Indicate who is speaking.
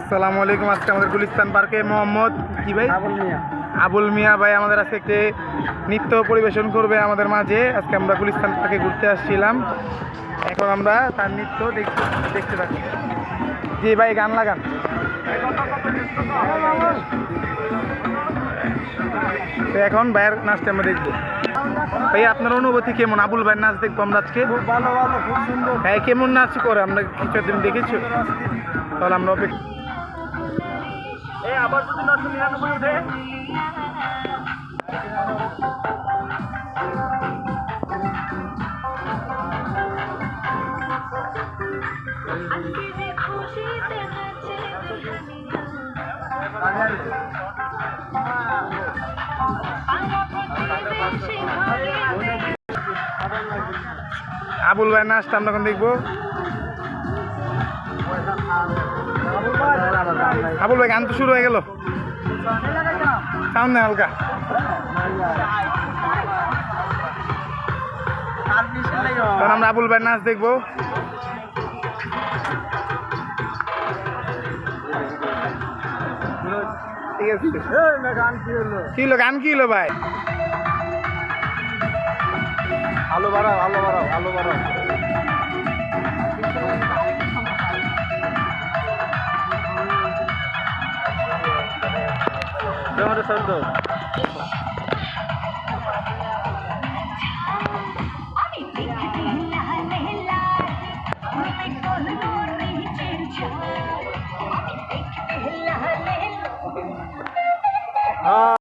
Speaker 1: আসসালামু আলাইকুম। আজকে আমাদের গুলিস্তান পার্কে মোহাম্মদ কি ভাই আবুল মিয়া ভাই আমাদের আজকে একটি নৃত্য পরিবেশন করবে আমাদের মাঝে। আজকে আমরা গুলিস্তান পার্কে ঘুরতে আসছিলাম, এখন আমরা তার নৃত্য দেখতে থাকি। জি ভাই, গান লাগান। তো এখন ভাইয়ের নাচটা আমরা দেখবো। ভাই আপনার অনুভূতি কেমন? আবুল ভাইয়ের নাচ দেখবো আমরা আজকে।
Speaker 2: খুব ভালো খুব সুন্দর।
Speaker 1: ভাই কেমন নাচ করে আমরা কিছুদিন দেখেছি, তাহলে আমরা অপেক্ষা।
Speaker 2: আবার যদি 999 উঠে
Speaker 1: আবুল ভাইয়ের নাচটা আমরা এখন দেখবো। আবুল ভাই গান তো শুরু হয়ে গেল, সাউন্ড নেই হালকা। তখন আমরা আবুল ভাইয়ের নাচ দেখবো। ঠিক আছে, কি হলো গান, কি হলো ভাই?
Speaker 2: আলো বাড়াও, আলো বাড়াও, আলো বাড়াও। সুন্দর।